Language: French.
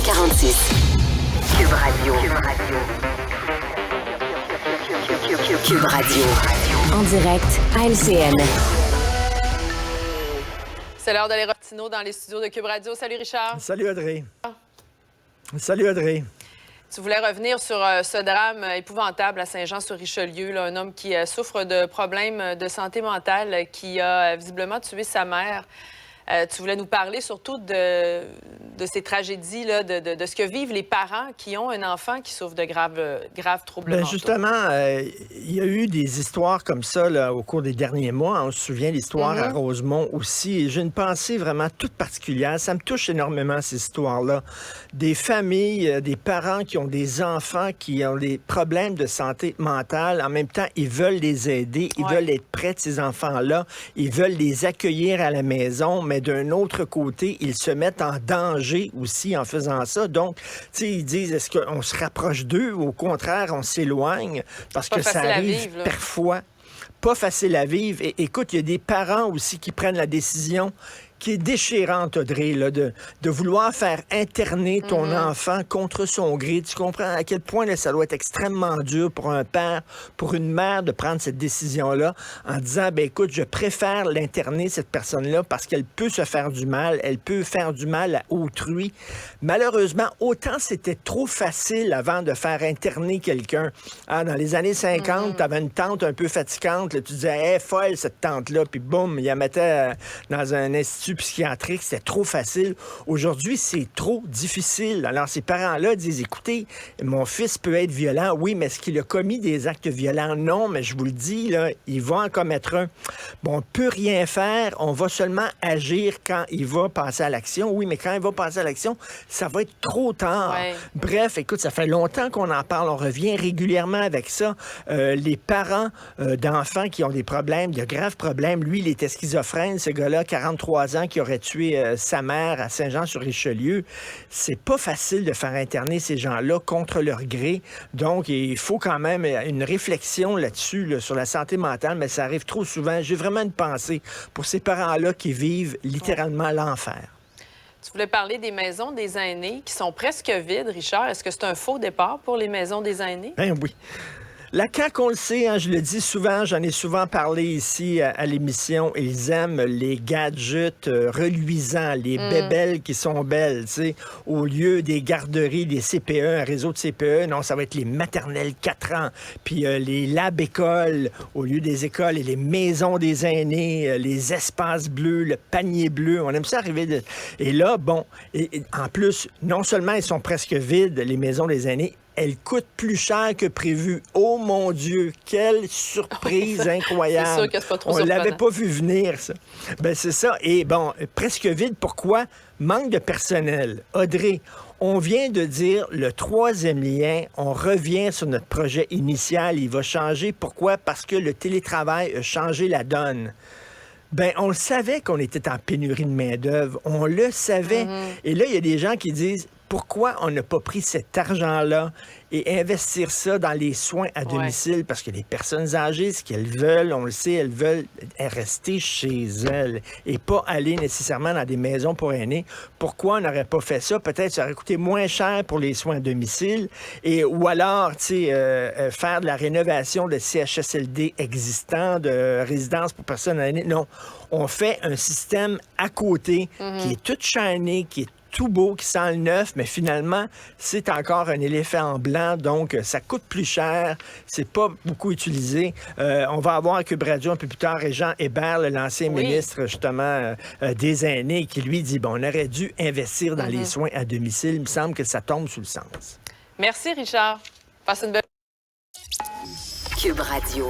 346. Cube Radio. Cube Radio. En direct à LCN. C'est l'heure d'aller Rotino dans les studios de Cube Radio. Salut Richard. Salut Audrey. Salut Audrey. Tu voulais revenir sur ce drame épouvantable à Saint-Jean-sur-Richelieu, là, un homme qui souffre de problèmes de santé mentale, qui a visiblement tué sa mère. Tu voulais nous parler surtout de ces tragédies-là, de ce que vivent les parents qui ont un enfant qui souffre de graves troubles mentaux. Justement, il y a eu des histoires comme ça là, au cours des derniers mois. On se souvient l'histoire à Rosemont aussi. J'ai une pensée vraiment toute particulière. Ça me touche énormément, ces histoires-là. Des familles, des parents qui ont des enfants qui ont des problèmes de santé mentale. En même temps, ils veulent les aider. Ils veulent être près de ces enfants-là. Ils veulent les accueillir à la maison, mais d'un autre côté, ils se mettent en danger aussi en faisant ça. Donc, tu sais, ils disent, est-ce qu'on se rapproche d'eux ou au contraire, on s'éloigne? Parce que ça arrive parfois. Pas facile à vivre. Et écoute, il y a des parents aussi qui prennent la décision qui est déchirante, Audrey, là, de vouloir faire interner ton enfant contre son gré. Tu comprends à quel point là, ça doit être extrêmement dur pour un père, pour une mère de prendre cette décision-là en disant, ben écoute, je préfère l'interner, cette personne-là, parce qu'elle peut se faire du mal, elle peut faire du mal à autrui. Malheureusement, autant c'était trop facile avant de faire interner quelqu'un. Ah, dans les années 50, tu avais une tante un peu fatigante, là, tu disais, hey, folle cette tante-là, puis boum, il la mettait dans un institut psychiatrique, c'était trop facile. Aujourd'hui, c'est trop difficile. Alors, ces parents-là disent, écoutez, mon fils peut être violent, oui, mais est-ce qu'il a commis des actes violents? Non, mais je vous le dis, là, il va en commettre un. Bon, on ne peut rien faire, on va seulement agir quand il va passer à l'action. Oui, mais quand il va passer à l'action, ça va être trop tard. Ouais. Bref, écoute, ça fait longtemps qu'on en parle, on revient régulièrement avec ça. Les parents d'enfants qui ont des problèmes, de graves problèmes, lui, il était schizophrène, ce gars-là, 43 ans, qui aurait tué sa mère à Saint-Jean-sur-Richelieu. C'est pas facile de faire interner ces gens-là contre leur gré. Donc, il faut quand même une réflexion là-dessus, là, sur la santé mentale, mais ça arrive trop souvent. J'ai vraiment une pensée pour ces parents-là qui vivent littéralement l'enfer. Tu voulais parler des maisons des aînés qui sont presque vides, Richard. Est-ce que c'est un faux départ pour les maisons des aînés? Ben oui. La CAQ, on le sait, hein, je le dis souvent, j'en ai souvent parlé ici à l'émission, ils aiment les gadgets reluisants, les bébelles qui sont belles, tu sais, au lieu des garderies, des CPE, un réseau de CPE, non, ça va être les maternelles 4 ans, puis les lab-écoles au lieu des écoles et les maisons des aînés, les espaces bleus, le panier bleu, on aime ça arriver. Et là, bon, et en plus, non seulement ils sont presque vides, les maisons des aînés, elles coûtent plus cher que prévu. Oh mon Dieu, quelle surprise incroyable. C'est sûr que c'est pas trop On surprenant. l'avait pas vu venir, ça. Ben c'est ça. Et bon, presque vide, pourquoi? Manque de personnel. Audrey, on vient de dire le 3e lien, on revient sur notre projet initial, il va changer. Pourquoi? Parce que le télétravail a changé la donne. Ben, on le savait qu'on était en pénurie de main-d'œuvre. On le savait. Et là, il y a des gens qui disent, pourquoi on n'a pas pris cet argent-là et investir ça dans les soins à domicile? Parce que les personnes âgées, ce qu'elles veulent, on le sait, elles veulent rester chez elles et pas aller nécessairement dans des maisons pour aînés. Pourquoi on n'aurait pas fait ça? Peut-être ça aurait coûté moins cher pour les soins à domicile ou alors, tu sais, faire de la rénovation de CHSLD existants, de résidences pour personnes aînées. Non, on fait un système à côté qui est tout shiny, qui est tout beau, qui sent le neuf, mais finalement, c'est encore un éléphant blanc, donc ça coûte plus cher, c'est pas beaucoup utilisé. On va avoir à Cube Radio un peu plus tard Jean Hébert, l'ancien ministre, justement, des aînés, qui lui dit, bon, on aurait dû investir dans les soins à domicile. Il me semble que ça tombe sous le sens. Merci, Richard. Passe une belle... Cube Radio.